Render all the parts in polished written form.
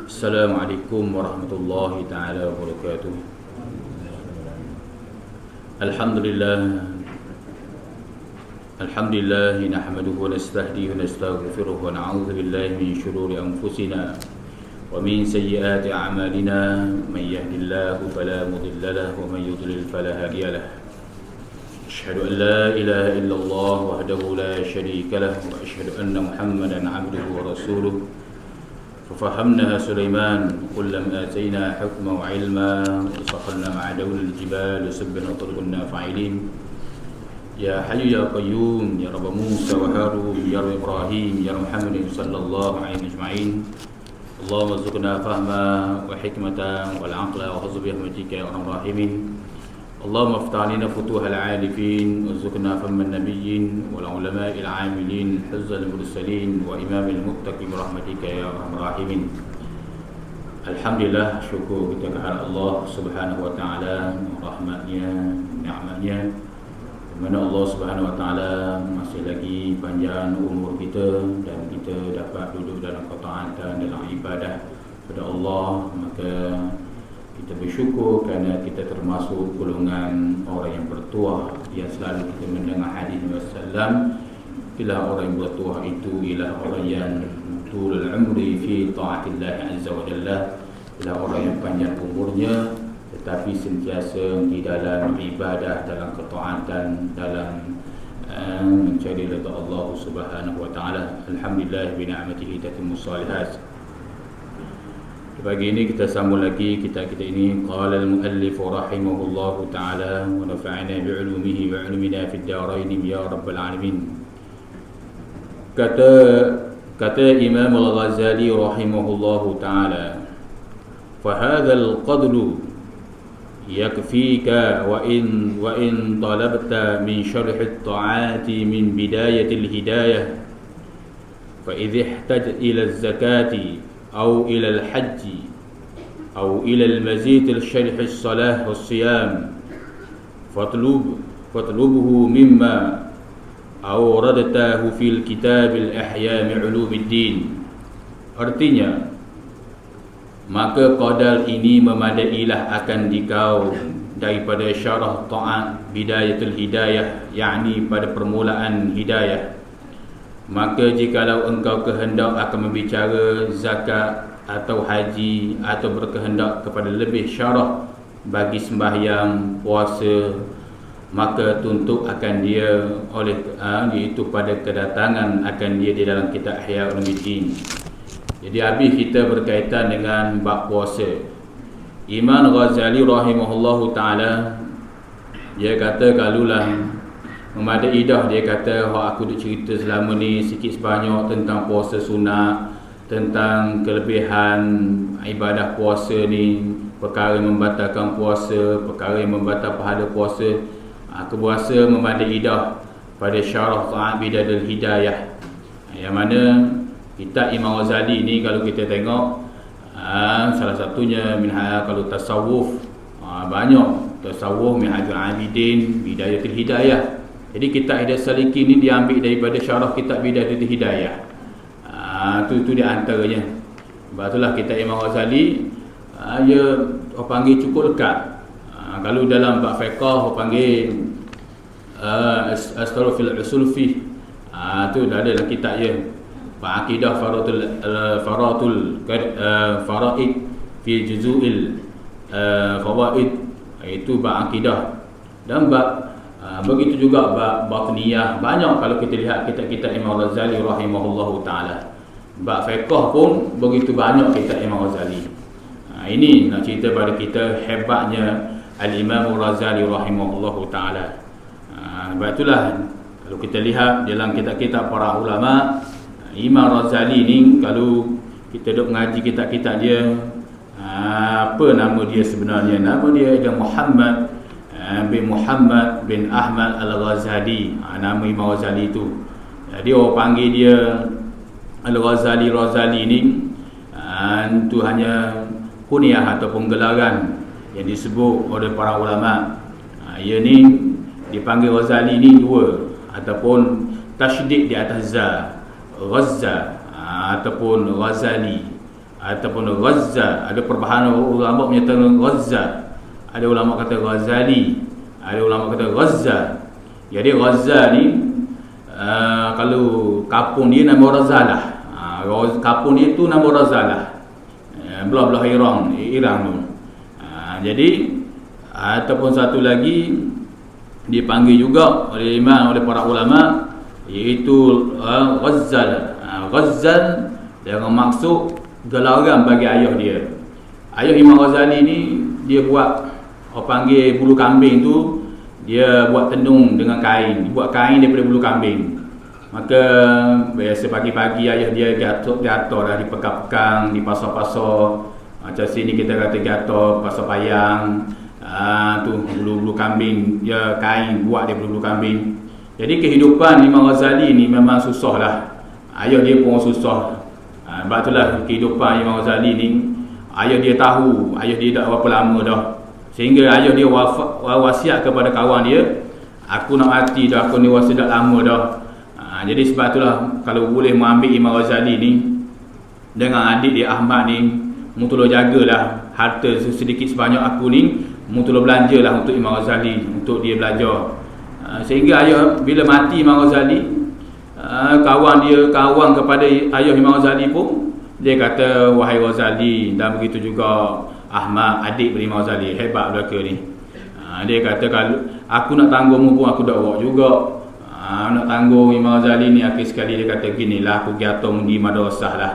Assalamualaikum warahmatullahi taala wabarakatuh. Alhamdulillah nahmaduhu wa nasta'dinuhu wa nastaghfiruh wa na'udzu billahi min shururi anfusina wa min sayyiati a'malina man yahdihillahu fala mudilla lahu wa man yudlil fala hadiya lahu. Asyhadu an la ilaha illallah wahdahu la syarika lahu wa asyhadu anna Muhammadan 'abduhu wa rasuluh. ففهمناها سليمان كلما آتينا حكما وعلما وسخرنا مع دول الجبال وسبنا طرقنا فاعلين يا حي يا قيوم يا رب موسى وهارون يا رب إبراهيم يا رب محمد صلى الله عليه أجمعين اللهم ارزقنا فهما وحكمة والعقل وحفظ برحمتك يا أرحم الراحمين اللهم افتح علينا فتوح العارفين وارزقنا فهم النبيين والعلماء العاملين حفظ المرسلين وإمام المتقين برحمتك يا أرحم الراحمين. Alhamdulillah, syukur kita kepada Allah Subhanahu wa taala, rahmatnya, nikmatnya. Di mana Allah Subhanahu wa taala masih lagi panjang umur kita dan kita dapat duduk dalam ketaatan dalam ibadah kepada Allah, maka kita bersyukur kerana kita termasuk golongan orang yang bertuah yang selalu kita mendengar hadis Rasulullah. Ialah orang yang bertuah itu ialah orang yang tulul umri fi taatillah azza wa jalla, ialah orang yang panjang umurnya tetapi sentiasa di dalam ibadah, dalam ketaatan, dalam mencari redha Allah Subhanahu wa taala. Alhamdulillah bi ni'matihi tatimmu shalihat. Pagi ini kita sambung lagi kitab kita ini. Qala al-muallif rahimahullahu ta'ala wa nafa'ana bi'ulumihi wa 'ulumina fid darain ya rabbal alamin. Kata Imam Al-Ghazali rahimahullahu ta'ala, fa hadzal qadru yakfika wa in talabta min syarh at-ta'ati min bidayat al-hidayah fa idh ihtaj ila az-zakati أو إلى الحج أو إلى المزيد الشرح الصلاة والصيام فاطلبه مما أوردته في الكتاب الأحياء من علوم الدين. Artinya, maka qadar ini memadailah akan dikau daripada syarah ta'at bidayatul hidayah, yakni pada permulaan hidayah. Maka jikalau engkau kehendak akan membicara zakat atau haji atau berkehendak kepada lebih syarah bagi sembahyang, puasa, maka tuntut akan dia oleh iaitu pada kedatangan akan dia di dalam kitab Ihya Ulumuddin. Jadi habis kita berkaitan dengan bab puasa. Imam Ghazali rahimahullahu taala dia kata kalulah memadai dah, dia kata aku duk cerita selama ni sikit sebanyak tentang puasa sunat, tentang kelebihan ibadah puasa ni, perkara yang membatalkan puasa, perkara yang membatal pahala puasa. Aku rasa memadai dah pada syarah ta'at bidayatul hidayah, yang mana kitab Imam Ghazali ni kalau kita tengok salah satunya kalau tasawuf, banyak tasawuf Minhajul Abidin, Bidayatul Hidayah. Jadi kitab Hidayah Salikin ni diambil daripada syarah kitab Bidayatul Hidayah. Itu di antaranya. Sebab itulah kitab Imam Ghazali dia orang panggil cukup lekat. Kalau dalam bab fiqh orang panggil Astarul fil usul fi. Tu dah ada dalam kitab dia. Bab akidah faraid fi juzu'il fawaid, itu bab akidah. Dan bab begitu juga bab batniyah. Banyak kalau kita lihat kitab-kitab Imam Ghazali rahimahullahu taala. Bab fiqh pun begitu banyak kitab Imam Ghazali. Ini nak cerita pada kita hebatnya Al-Imam Ghazali rahimahullahu taala. Sebab itulah kalau kita lihat dalam kitab-kitab para ulama, Imam Ghazali ni kalau kita duk mengaji kitab-kitab dia, apa nama dia sebenarnya? Nama dia adalah Muhammad bin Ahmad Al-Ghazali. Nama Imam Ghazali itu. Jadi orang panggil dia Al-Ghazali ni itu hanya kunyah ataupun gelaran yang disebut oleh para ulama. Ia ni dipanggil Ghazali ni dua, ataupun tasydid di atas za, Ghazza ataupun Ghazali. ataupun Ghazza. Ada perbahanan ulama menyatakan Ghazza, ada ulama kata Ghazali, ada ulama kata Ghazza. Jadi Ghazza ni kalau kampung dia nama Razalah. Kampung dia tu nama Razalah, belah-belah Iran tu. Jadi ataupun satu lagi dipanggil juga oleh imam, oleh para ulama, iaitu Ghazzal. Ghazzal dengan maksud gelaran bagi ayah dia. Ayah Imam Ghazali ni dia buat orang panggil bulu kambing tu, dia buat tenung dengan kain, buat kain daripada bulu kambing. Maka biasa pagi-pagi ayah dia jatuh dah di pekang-pekang, di pasar-pasar. Macam sini kita kata jatuh pasar payang. Tu bulu-bulu kambing, dia kain buat daripada bulu kambing. Jadi kehidupan Imam Ghazali ni memang susah lah. Ayah dia pun susah. Sebab itulah kehidupan Imam Ghazali ni, ayah dia tahu, ayah dia dah berapa lama dah. Sehingga ayah dia wasiat kepada kawan dia, aku nak mati dah, aku ni wasiat dah lama dah. Jadi sebab itulah kalau boleh mengambil Imam Ghazali ni dengan adik dia Ahmad ni, mu tolong jagalah harta sedikit sebanyak aku ni, mu tolong belanjalah untuk Imam Ghazali, untuk dia belajar. Sehingga ayah bila mati Imam Ghazali, kawan kepada ayah Imam Ghazali pun, dia kata, wahai Ghazali, dan begitu juga Ahmad, adik Imam Ghazali, hebat mereka ni. Dia kata, kalau aku nak tanggung pun aku dak buat juga. Nak tanggung Imam Ghazali ni, akhir sekali dia kata, ginilah, aku giatung di madrasah lah.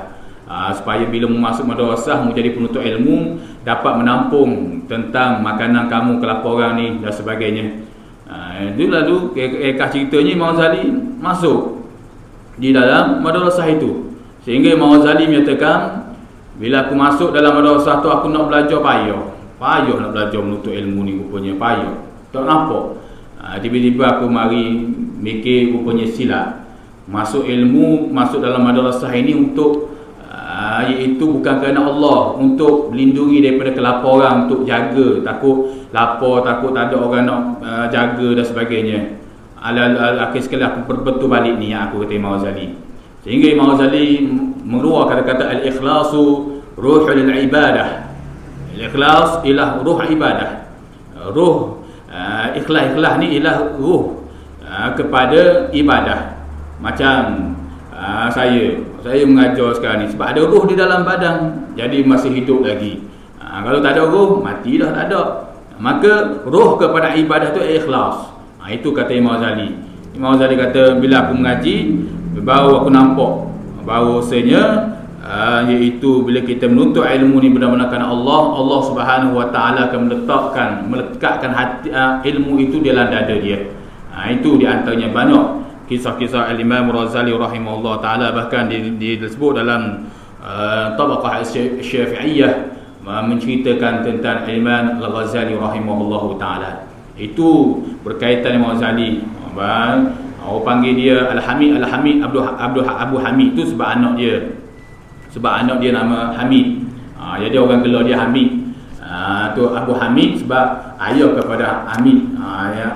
Supaya bila mu masuk madrasah, mu jadi penuntut ilmu, dapat menampung tentang makanan kamu, kelaparan ni dan sebagainya. Itu lalu ceritanya Imam Ghazali masuk di dalam madrasah itu. Sehingga Imam Ghazali menyatakan, bila aku masuk dalam madrasah tu, aku nak belajar payah nak belajar menuntut ilmu ni, rupanya payah, tak nampak. Tiba-tiba aku mari mikir, rupanya silap. Masuk ilmu, masuk dalam madrasah ini untuk iaitu bukan kerana Allah, untuk melindungi daripada kelaparan, untuk jaga, takut lapar, takut tak ada orang nak jaga dan sebagainya. Akhir sekali aku berbetul balik ni, aku kata Imam Ghazali. Sehingga Imam Ghazali mengeluar kata-kata al-ikhlasu ruhul ibadah. Al-ikhlas ialah ruh ibadah. Ruh ikhlas ni ialah ruh kepada ibadah. Macam saya mengajar sekarang ni, sebab ada ruh di dalam badan, jadi masih hidup lagi. Kalau tak ada ruh, mati dah, tak ada. Maka ruh kepada ibadah tu ikhlas. Itu kata Imam Ghazali. Imam Ghazali kata, bila aku mengaji, baru aku nampak bahawasanya iaitu bila kita menuntut ilmu ni benar-benar kerana Allah Subhanahu Wa Taala akan melekatkan hati, ilmu itu di dalam dada dia. Itu di antaranya banyak kisah-kisah Al-Imam Ghazali rahimahullah taala, bahkan disebut dalam Tabaqah Syafi'iyah, menceritakan tentang Al-Imam Al-Ghazali rahimahullah taala. Itu berkaitan dengan Ghazali. Orang panggil dia Al-Hamid Abu Hamid tu sebab anak dia nama Hamid. Jadi orang gelar dia Hamid. Tu Abu Hamid sebab ayah kepada Hamid.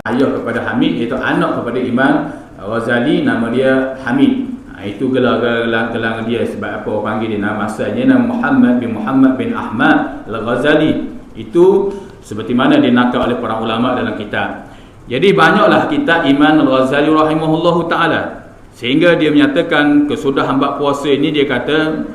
Ayah kepada Hamid, iaitu anak kepada Imam Ghazali, nama dia Hamid. Itu gelar dia. Sebab apa orang panggil dia, nama asalnya nama Muhammad bin Ahmad Al-Ghazali. Itu seperti mana dinakal oleh para ulama dalam kitab. Jadi banyaklah kitab Imam Al-Ghazali rahimahullahu taala, sehingga dia menyatakan kesudahan bab puasa ini, dia kata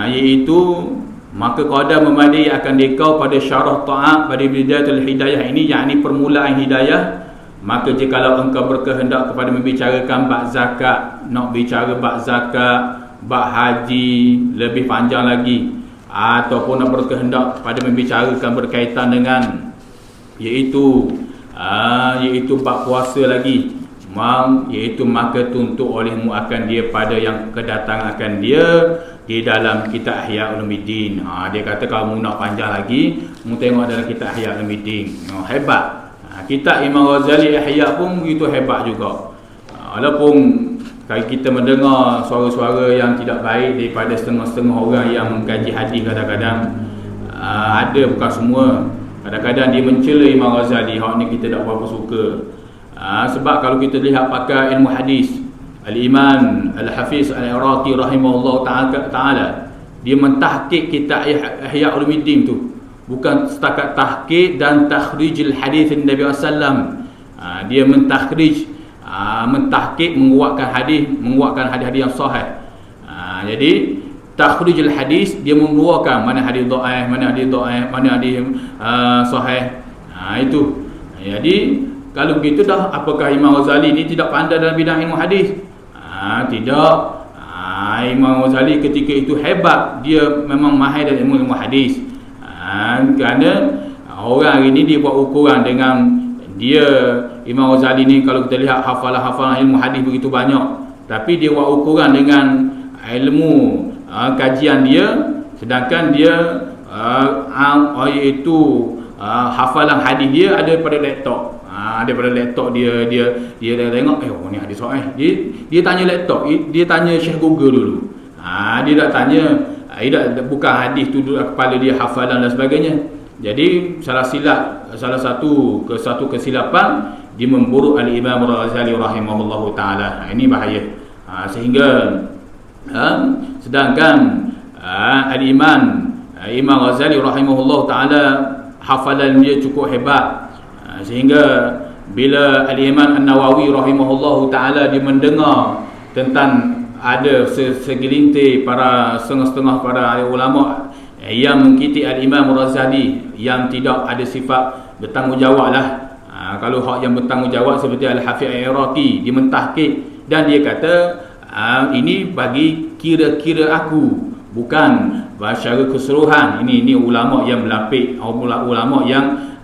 iaitu maka qadar memadai akan dikau pada syarah ta'at pada bidayatul hidayah ini, yakni permulaan hidayah. Maka jikalau engkau berkehendak kepada membicarakan bab zakat, nak bicara bab zakat, bab haji lebih panjang lagi, ataupun nak berkehendak pada membicarakan berkaitan dengan iaitu bab puasa lagi, iaitu maka tuntut olehmu akan dia pada yang kedatangan akan dia di dalam kitab Ihya Ulumuddin. Dia kata kalau mu nak panjang lagi, mu tengok dalam kitab Ihya Ulumuddin. Hebat. Kitab Imam Ghazali Ihya pun begitu hebat juga. Walaupun kalau kita mendengar suara-suara yang tidak baik daripada setengah-setengah orang yang mengkaji hadis, kadang-kadang ada, bukan semua. Kadang-kadang dia mencela Imam Ghazali, hak ni kita tak berapa suka. Sebab kalau kita lihat pakar ilmu hadis, Al-Imam Al-Hafiz Al-Iraqi rahimahullah ta'ala, dia mentahqiq kitab Ihya Ulumuddin tu. Bukan setakat tahqiq dan takhrijil hadis Nabi sallallahu. Dia mentahqiq, menguatkan hadis-hadis yang sahih. Jadi takhrijul hadis, dia mengeluarkan mana hadis dhaif, mana hadis sahih. Itu. Jadi kalau begitu dah, apakah Imam Ghazali ni tidak pandai dalam bidang ilmu hadis? Tidak. Imam Ghazali ketika itu hebat, dia memang mahir dalam ilmu hadis. Kerana orang hari ni dia buat ukuran dengan dia. Imam Ghazali ni kalau kita lihat hafalan ilmu hadis begitu banyak, tapi dia buat ukuran dengan ilmu kajian dia, sedangkan dia iaitu hafalan hadis dia ada pada laptop. Daripada laptop dia dah tengok, ni hadis sahih. Dia tanya laptop, dia tanya Syekh Google dulu. Dia tak tanya, bukan hadis tu duduk kepala dia, hafalan dan sebagainya. Jadi salah satu kesilapan, dia memburuk al-Imam Ghazali rahimahullahu taala. Ini bahaya. Sehingga sedangkan Imam Ghazali rahimahullahu taala hafalan dia cukup hebat, sehingga bila al-Imam An-Nawawi rahimahullahu taala dia mendengar tentang ada segelintir para setengah-setengah para ulama yang mengkritik al-Imam Ghazali yang tidak ada sifat bertanggungjawab lah. Kalau hak yang bertanggungjawab seperti Al-Hafiz Al-Iraqi, dia mentahqiq dan dia kata ini bagi kira-kira aku, bukan secara keseluruhan. Ini ulama yang melapik, ulama yang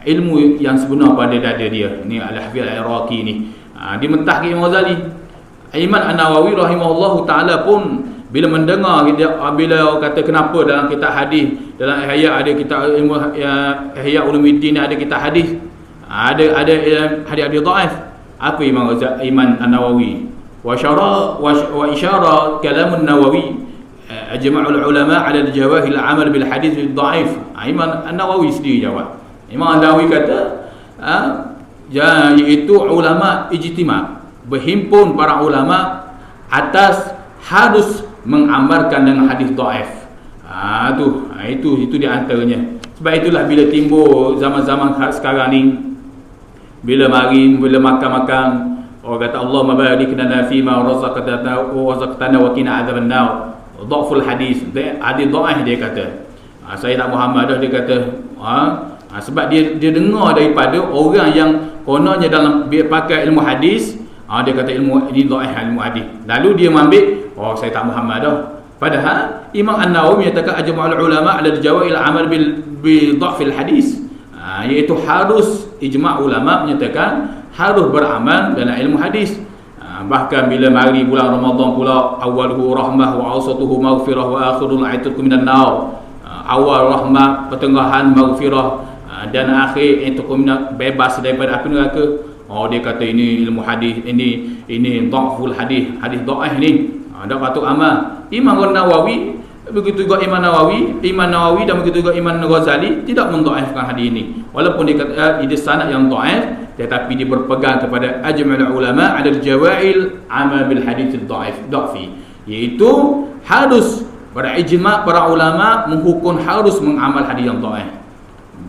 ilmu yang sebenar pada dada dia. Ini Al-Hafiz Al-Iraqi ni. Dia mentahqiq Imam Ghazali. Imam An-Nawawi rahimahullahu taala pun bila mendengar, bila orang kata kenapa dalam kitab hadis, dalam Ihya ada kitab ilmu Ihya Ulumuddin ada kitab hadis, ada hadis dhaif. Apa Imam An-Nawawi wa isyara kalam An-Nawawi ajma'ul ulama 'ala al-jawaz al-'amal bil hadis dhaif. Imam An-Nawawi sendiri jawab. Imam An-Nawawi kata iaitu ulama ijtima', berhimpun para ulama atas harus mengamalkan dengan hadis dhaif. Itu di antaranya. Sebab itulah bila timbul zaman-zaman sekarang ni, bila makan orang kata Allahumma barik lana fi ma razaqtana wa qina adzaban nar. Dhaful hadis, hadis dhaif dia kata. Sayyidina Muhammad dia kata sebab dia dengar daripada orang yang kononnya dalam pakai ilmu hadis, dia kata ilmu ini dhaif, ilmu hadis. Lalu dia mengambil Sayyidina Muhammad dah. Padahal Imam An-Nawawi menyatakan ajma'ul ulama 'ala al-jawaz al-amal bil dhafil hadis. Iaitu harus ijma' ulama menyatakan harus beramal dalam ilmu hadis. Bahkan bila mari bulan Ramadan pula, awaluhu rahmah wa awsatuhu maghfirah wa akhirul aitukum minan nar. Awal rahmat, pertengahan maghfirah, dan akhir aitukum bebas daripada api neraka. Dia kata ini ilmu hadis, ini dhaful hadis dhaif ni. Tak patut amal. Imam Nawawi, begitu juga Imam Nawawi dan begitu juga Imam Ghazali tidak mendhaifkan hadis ini. Walaupun dia kata ini sanad yang dhaif, tetapi dia berpegang kepada ajma'ul ulama 'ala al-jawa'il 'amal bil hadits dhafi, iaitu harus pada ijma' para ulama menghukum harus mengamal hadis yang dhaif.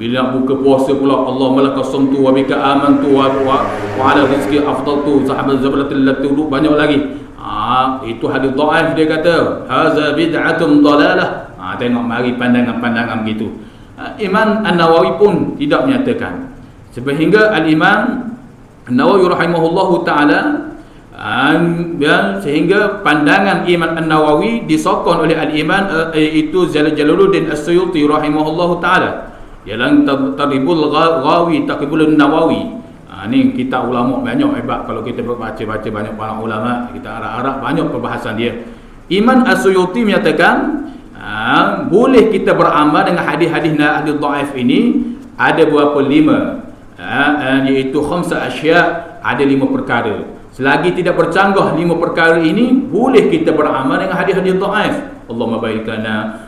Bila buka puasa pula, Allahumma laka sumtu wa bika amantu wa ala rizqi afdaltu sahabat zablatil latudu, banyak lagi. Itu hadis dhaif dia kata haza bid'atun dalalah. Tengok mari pandangan-pandangan begitu. Imam An-Nawawi pun tidak menyatakan. Sehingga Al-Imam An-Nawawi rahimahullahu taala sehingga pandangan Imam An-Nawawi disokong oleh Al-Imam itu Jalaluddin As-Suyuti rahimahullahu taala dalam Tadribul Ghawi Taqribul Nawawi. Ni kitab ulama banyak hebat. Kalau kita baca banyak para ulama, kita harap banyak perbahasan dia. Imam As-Suyuti menyatakan boleh kita beramal dengan hadis-hadis dhaif ini. Ada berapa? 5, iaitu khamsa asya', ada 5 perkara. Selagi tidak bercanggah 5 perkara ini, boleh kita beramal dengan hadis-hadis dhaif. Allahumma barik lana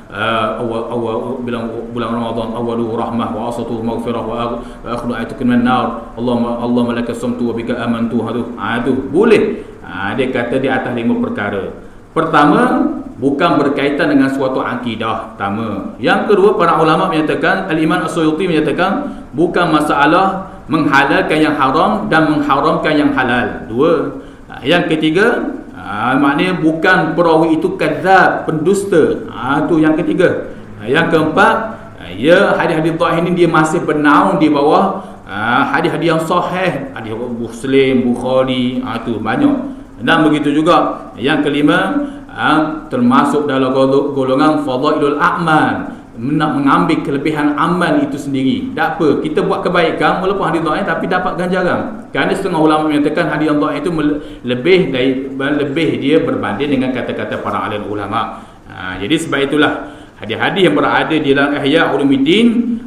awal bulan Ramadan awaluhu rahmah wa awsatuhu maghfirah wa akhiru aitukum minan nar. Allahumma laka sumtu wa bika amantu. Itu boleh. Dia kata di atas 5 perkara. Pertama, bukan berkaitan dengan suatu akidah. Pertama. Yang kedua, para ulama menyatakan, Al-Imam As-Suyuti menyatakan, bukan masalah menghalalkan yang haram dan mengharamkan yang halal. Dua. Yang ketiga, maknanya bukan perawi itu kadzab, pendusta. Itu yang ketiga. Yang keempat, ya, hadis-hadis dhaif ini dia masih bernaung di bawah hadis-hadis yang sahih, hadis Muslim, Bukhari, itu banyak. Dan begitu juga yang kelima, termasuk dalam golongan fadailul a'mal, nak mengambil kelebihan amal itu sendiri. Tak apa, kita buat kebaikan walaupun hadis dhaif tapi dapat ganjaran. Kerana setengah ulama menyatakan hadis yang dhaif itu lebih dia berbanding dengan kata-kata para alim ulama. Jadi sebab itulah hadis-hadis yang berada di dalam Ihya Ulumuddin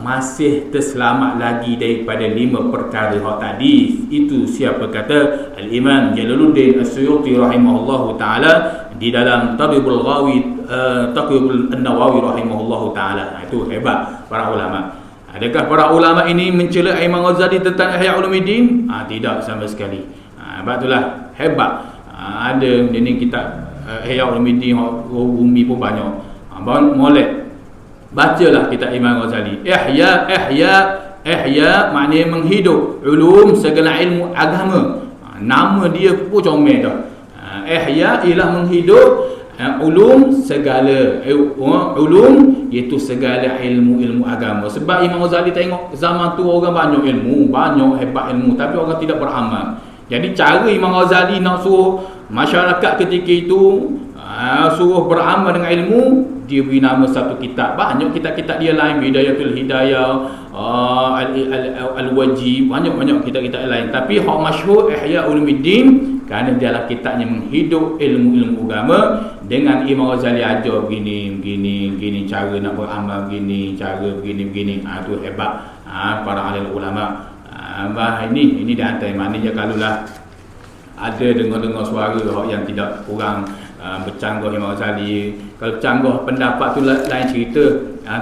masih terselamat lagi daripada 5 perkara hak tadi. Itu siapa kata Al-Imam Jalaluddin As-Suyuti rahimahullahu taala di dalam Taqribul An-Nawawi rahimahullahu taala. Itu hebat para ulama. Adakah para ulama ini mencela Imam Ghazali tentang Ihya Ulumuddin? Tidak sama sekali. Sebab itulah hebat. Ada ini kitab Ihya Ulumuddin bumi pun banyak. Molek bacalah kitab Imam Ghazali. Ihya maknanya menghidup ulum, segala ilmu agama. Nama dia pun comel dah. Ihya ialah menghidup ulum, segala ulum iaitu segala ilmu-ilmu agama. Sebab Imam Ghazali tengok zaman tu orang banyak ilmu, banyak hebat ilmu, tapi orang tidak beramal. Jadi cara Imam Ghazali nak suruh masyarakat ketika itu suruh beramal dengan ilmu, dia beri nama satu kitab. Banyak kitab-kitab dia lain, Bidayatul Hidayah, Al-Wajib, banyak-banyak kitab-kitab lain. Tapi hak masyhur Ihya Ulumuddin kerana dalam kitabnya menghidup ilmu-ilmu agama. Dengan Imam Ghazali ajar begini cara nak beramal, begini cara begini. Itu hebat para alim ulama. Ini di antara maknanya kalaulah ada dengar-dengar suara yang tidak kurang bercanggah Imam Ghazali. Kalau canggah pendapat tu lain cerita,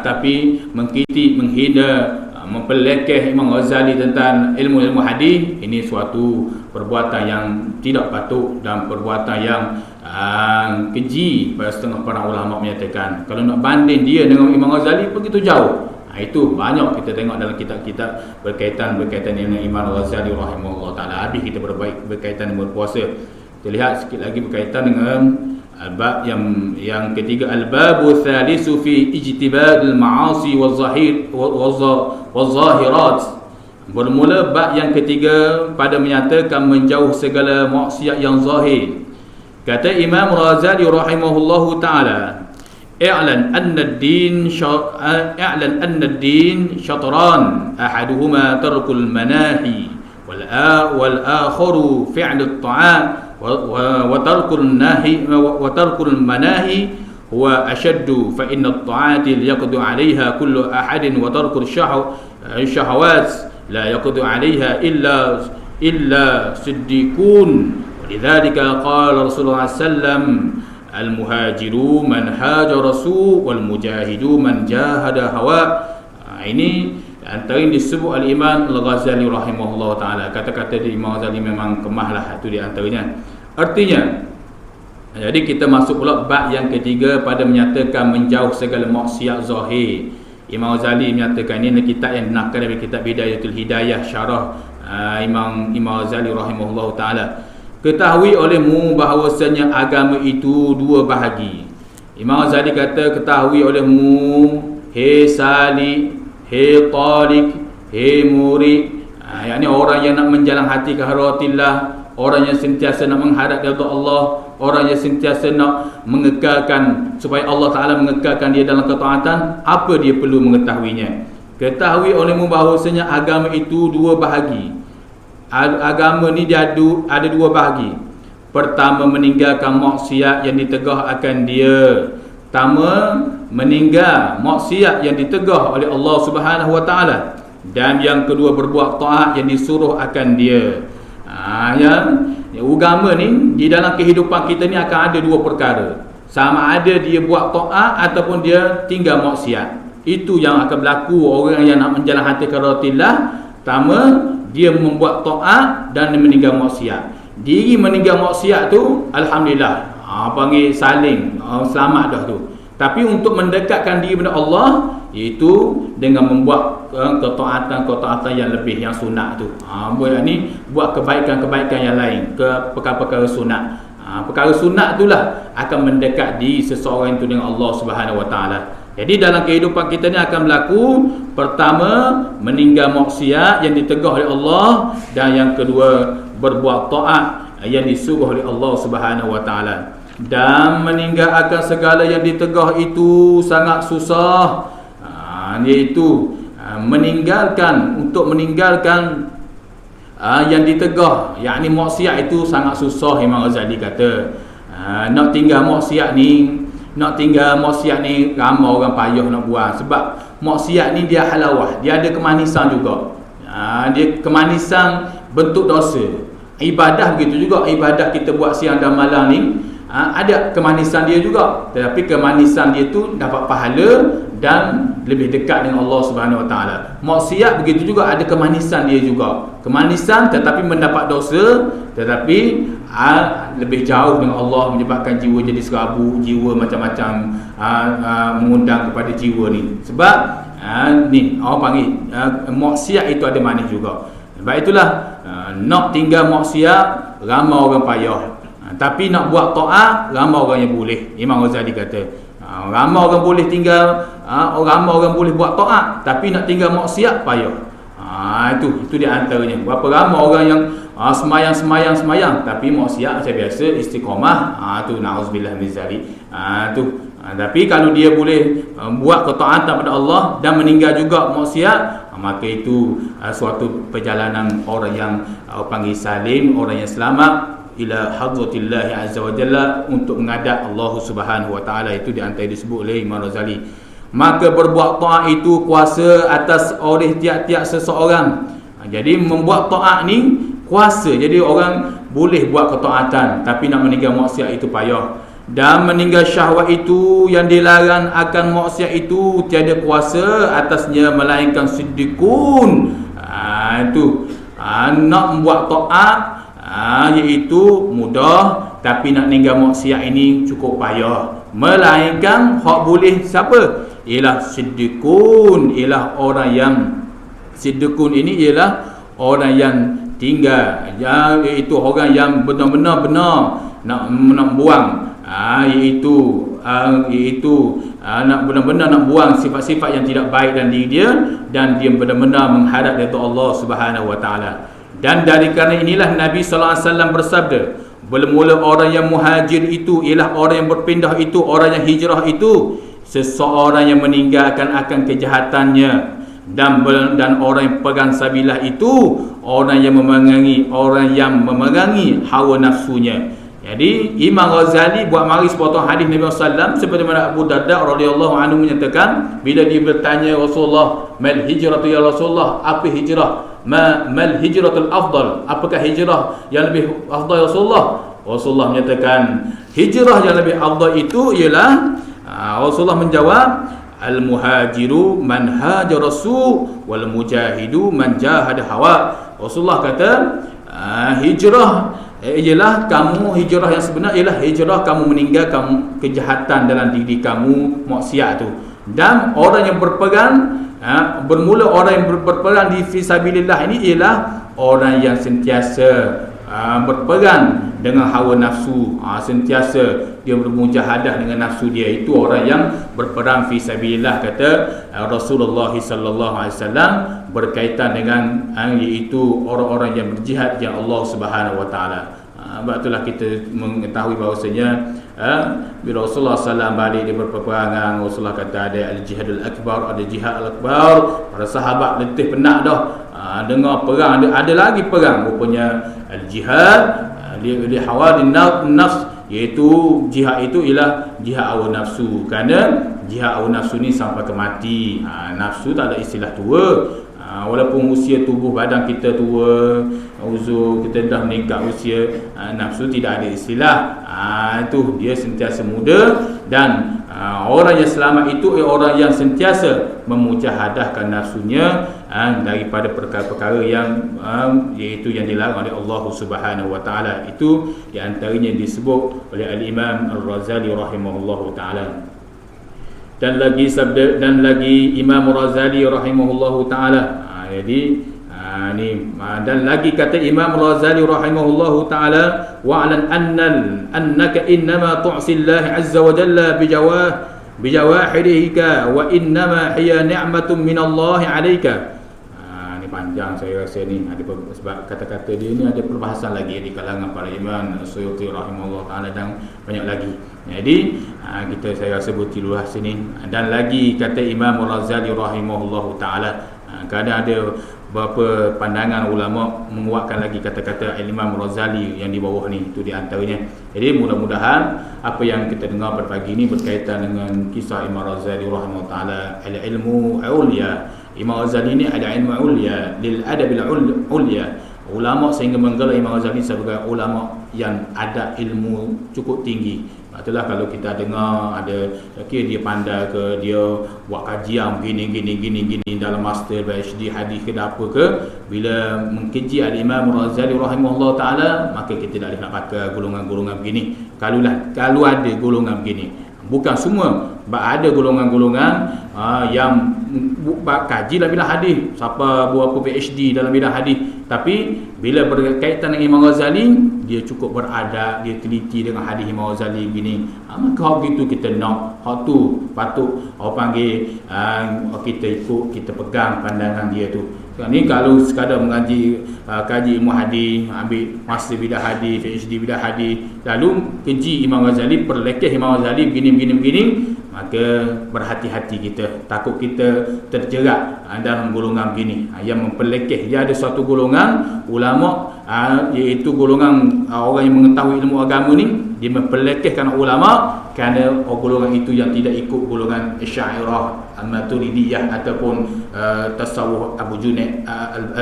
tapi mengkritik, menghina, mempelekeh Imam Ghazali tentang ilmu-ilmu hadis, ini suatu perbuatan yang tidak patut dan perbuatan yang keji. Setengah para ulama menyatakan kalau nak banding dia dengan Imam Ghazali begitu jauh. Itu banyak kita tengok dalam kitab-kitab berkaitan dengan Imam Ghazali rahimahullah taala. Habis kita berkaitan dengan berpuasa. Kita lihat sikit lagi berkaitan dengan bab yang ketiga, al-babu thalithu fi ijtibadil ma'asi waz-zahirat. Bermula bab yang ketiga pada menyatakan menjauh segala maksiat yang zahir. Kata Imam Ghazali rahimahullahu taala, i'lan anna ad-din syatran, ahaduhuma tarkul manahi wal akharu fi'l at-ta'at وترك المناهي هو أشد فإن الطاعات يقضي عليها كل أحد وترك الشهوات لا يقضي عليها إلا صديقون ولذلك قال رسول الله صلى الله عليه وسلم المهاجرون من هاجر رسول والمجاهدون من جاهد هواه. Ini antara yang disebut Al-Imam Al-Ghazali rahimahullah ta'ala. Kata-kata di Imam Ghazali memang kemahlah, itu di antaranya. Artinya, jadi kita masuk pula bab yang ketiga pada menyatakan menjauh segala maksiat zahir. Imam Ghazali menyatakan, ini kitab yang dinakal dari kitab Bidayatul Hidayah, syarah Imam Ghazali rahimahullah ta'ala. Ketahui olehmu bahawasanya agama itu dua bahagi. Imam Ghazali kata, ketahui olehmu, hei salik, hei talik, hei murid, yakni orang yang nak menjalan hati ke haratillah, orang yang sentiasa nak menghadap kepada Allah, orang yang sentiasa nak mengekalkan supaya Allah Ta'ala mengekalkan dia dalam ketaatan. Apa dia perlu mengetahuinya? Ketahui olehmu bahawasanya agama itu dua bahagi. Agama ni dia ada dua bahagi. Pertama, meninggalkan maksiat yang ditegah akan dia. Pertama, meninggal maksiat yang ditegah oleh Allah Subhanahu Wa Taala, dan yang kedua berbuat taat yang disuruh akan dia. Agama ni di dalam kehidupan kita ni akan ada dua perkara. Sama ada dia buat taat ataupun dia tinggal maksiat. Itu yang akan berlaku orang yang nak menjalan hati ke haratillah. Pertama, dia membuat taat dan meninggal maksiat. Diri meninggal maksiat tu alhamdulillah, panggil saling selamat dah tu. Tapi untuk mendekatkan diri kepada Allah, iaitu dengan membuat ketaatan yang lebih, yang sunat tu. Ni buat kebaikan-kebaikan yang lain, ke perkara-perkara sunat. Perkara sunat itulah akan mendekat diri seseorang itu dengan Allah Subhanahu Wa Taala. Jadi dalam kehidupan kita ni akan berlaku, pertama, meninggal maksiat yang ditegah oleh Allah, dan yang kedua, berbuat taat yang disuruh oleh Allah Subhanahu Wa Taala. Dan meninggalkan segala yang ditegah itu sangat susah, iaitu untuk meninggalkan yang ditegah, yakni maksiat itu sangat susah. Imam Ghazali kata, nak tinggal maksiat ni ramai orang payah nak buat. Sebab maksiat ni dia halawah, dia ada kemanisan juga. Dia kemanisan bentuk dosa. Ibadah begitu juga, ibadah kita buat siang dan malam ni ada kemanisan dia juga, tetapi kemanisan dia tu dapat pahala dan lebih dekat dengan Allah Subhanahu Wa Taala. Maksiat begitu juga, ada kemanisan dia juga, kemanisan tetapi mendapat dosa, tetapi lebih jauh dengan Allah, menyebabkan jiwa jadi serabut, jiwa macam-macam mengundang kepada jiwa ni. Sebab ni orang panggil maksiat itu ada manis juga. Sebab itulah nak tinggal maksiat ramai orang payah, tapi nak buat taat ramai orang yang boleh. Imam Ghazali kata, ramai orang boleh tinggal, ramai orang boleh buat taat, tapi nak tinggal maksiat payah. Itu di antaranya. Berapa ramai orang yang semayang, tapi maksiat macam biasa, istiqamah. Tu na'udzubillah min zalik. Tapi kalau dia boleh buat ketaatan pada Allah dan meninggal juga maksiat, maka itu suatu perjalanan orang yang panggil salim, orang yang selamat ila hadratillah azza wa jalla, untuk menghadap Allah Subhanahu Wa Taala. Itu di antara disebut oleh Imam Ghazali. Maka berbuat taat itu kuasa atas oleh tiap-tiap seseorang. Jadi membuat taat ni kuasa. Jadi orang boleh buat ketaatan, tapi nak meninggal maksiat itu payah. Dan meninggal syahwat itu yang dilarang akan maksiat itu tiada kuasa atasnya melainkan siddiqun. Nak membuat taat iaitu mudah, tapi nak meninggal maksiat ini cukup payah. Melainkan hak boleh siapa? Ialah siddiqun, ialah orang yang siddiqun ini ialah orang yang tinggal, iaitu orang yang benar-benar nak buang, iaitu nak benar-benar nak buang sifat-sifat yang tidak baik dalam diri dia, dan dia benar-benar menghadap kepada Allah Subhanahu Wa Taala. Dan dari kerana inilah Nabi sallallahu alaihi wasallam bersabda, bermula orang yang muhajir itu ialah orang yang berpindah itu, orang yang hijrah itu, seseorang yang meninggalkan akan kejahatannya, dan orang yang pegang sabilah itu orang yang memerangi hawa nafsunya. Jadi Imam Ghazali buat mari sepotong hadis Nabi sallallahu, seperti mana Abu Darda radhiyallahu anhu menyatakan, bila dia bertanya Rasulullah, mal hijratu ya Rasulullah, apa hijrah? Mal hijratul afdal, apakah hijrah yang lebih afdal ya Rasulullah? Rasulullah menyatakan hijrah yang lebih afdal itu ialah, Rasulullah menjawab, al muhajiru man hajara su wal mujahidu man jahada hawa. Rasulullah kata hijrah ialah kamu, hijrah yang sebenar ialah hijrah kamu meninggalkan kejahatan dalam diri kamu, maksiat tu. Dan orang yang berpegang, bermula orang yang berperang di fisabilillah ini ialah orang yang sentiasa berperang dengan hawa nafsu, sentiasa dia bermujahadah dengan nafsu dia. Itu orang yang berperang fisabilillah, kata Rasulullah sallallahu alaihi wasallam, berkaitan dengan iaitu orang-orang yang berjihad yang Allah Subhanahu Wa Taala. Sebab itulah kita mengetahui bahawasanya bila Rasulullah SAW balik di berpeperangan, Rasulullah kata ada al-jihadul akbar, ada jihad al-akbar. Para sahabat letih penat dah dengar perang, ada lagi perang, rupanya al-jihad li hawadin nafs, iaitu jihad itu ialah jihad hawa nafsu. Kerana jihad hawa nafsu ni sampai ke mati. Nafsu tak ada istilah tua. Walaupun usia tubuh badan kita tua, uzur kita dah meningkat usia, nafsu tidak ada istilah. Itu dia sentiasa muda. Dan orang yang selamat itu orang yang sentiasa memujahadahkan nafsunya daripada perkara-perkara yang iaitu yang dilarang oleh Allah Subhanahu wa taala. Itu di antaranya disebut oleh Al-Imam Al-Razali rahimahullahu taala. Dan lagi Imam Razali rahimahullahu taala. Dan lagi kata Imam Razali rahimahullahu taala, wa'lan annaka innama tu'sillahi azza wa jalla bijawahidika wa innama hiya ni'matun minallahi 'alaika. Ni panjang saya rasa ni, ada sebab kata-kata dia ni ada perbahasan lagi di kalangan para imam, Suyuti rahimahullahu taala dan banyak lagi. Jadi saya rasa berhenti dulu sini. Dan lagi kata Imam Razali rahimahullahu taala, kadang ada beberapa pandangan ulama menguatkan lagi kata-kata Imam Razali yang di bawah ni, itu di antaranya. Jadi mudah-mudahan apa yang kita dengar pada pagi ini berkaitan dengan kisah Imam Razali rahimahullahu taala, al-ilmu ulya. Imam Razali ni ada ilmu ulya, lil adabil ulya. Ulama sehingga menggelar Imam Razali sebagai ulama yang ada ilmu cukup tinggi. Itulah kalau kita dengar ada dia pandai ke, dia buat kajian gini dalam master PhD hadis ke apa ke, bila mengkaji Al-Imam Razali rahimahullah taala, maka kita tak boleh nak pakai golongan-golongan begini. Kalau ada golongan begini, bukan semua, ada golongan-golongan yang buat kaji dalam bidang hadis, siapa buat PhD dalam bidang hadis, tapi bila berkaitan dengan Imam Razali, dia cukup beradab, dia teliti dengan hadis Imam Razali begini. Maka hak begitu kita nak, hak tu patut orang panggil kita ikut, kita pegang pandangan dia tu. Ni kalau sekadar mengaji kaji ilmu hadis, ambil master bidang hadis, PhD bidang hadis, lalu keji Imam Razali, perlekeh Imam Razali begini, maka berhati-hati kita, takut kita terjerat dalam golongan begini yang memperlekeh. Dia ada suatu golongan ulama, iaitu golongan orang yang mengetahui ilmu agama ni, dia memperlekehkan ulama kerana golongan itu yang tidak ikut golongan Asy'ariyah, Al-Maturidiyah ataupun tasawuf Abu Junaid,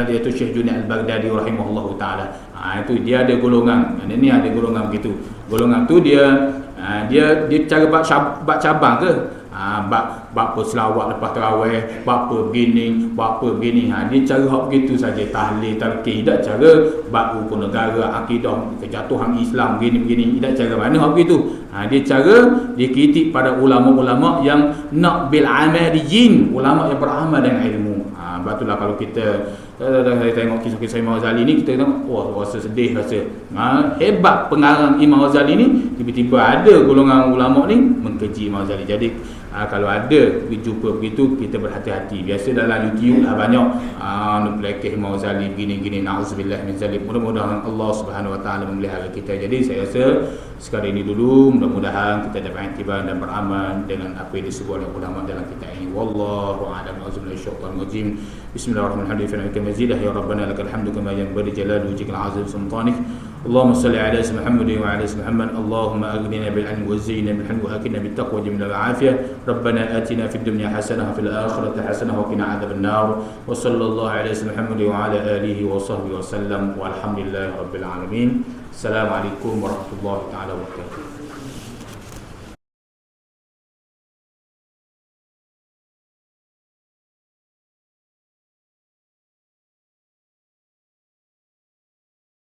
iaitu Syekh Junaid Al-Baghdadi rahimahullahu taala. Itu dia ada golongan. Ini ada golongan begitu. Golongan tu dia cara bab cabang ke, bab apa selawat lepas tarawih, bab apa begini. Dia cara hak begitu saja, tahlil talqin, tidak cara bab rukun negara, akidah, kejatuhan Islam begini, tidak cara mana hak begitu. Dia cara dia kritik pada ulama-ulama yang nak bil amaliyin, ulama yang beramal dengan ilmu. Betul lah kalau kita tengok kisah-kisah Imam Razali ni, kita tengok rasa sedih, rasa hebat pengarang Imam Razali ni, tiba-tiba ada golongan ulama ni mengkeji Imam Razali. Jadi kalau ada jumpa begitu, kita berhati-hati. Biasa dalam YouTube lah banyak pelekeh Imam Razali begini, na'udzubillah min zalik. Mudah-mudahan Allah Subhanahu wa taala memelihara kita. Jadi saya rasa sekali ini dulu, mudah-mudahan kita dapat iktibar dan beramal dengan apa yang disebut oleh ulama dalam kitab ini. Wallahu a'lam bishawab. Bismillahirrahmanirrahim. Mazidah ya Rabbana lakal hamdu kama yanbaghi jalali wajhikal azim sultanik. Allahumma salli ala sayyidina Muhammad wa ala sayyidina Muhammad. Allahumma aghnina bil ilmi wa zayyinna bil hilmi wa akilna bit taqwa wa jamilna bil afiyah. Rabbana atina fid dunya hasanah wa fil akhirati hasanah wa qina adhaban nar. Wa sallallahu ala sayyidina Muhammad wa ala alihi wa sahbihi wa sallam. Walhamdulillahi rabbil alamin. Assalamualaikum warahmatullahi taala wabarakatuh.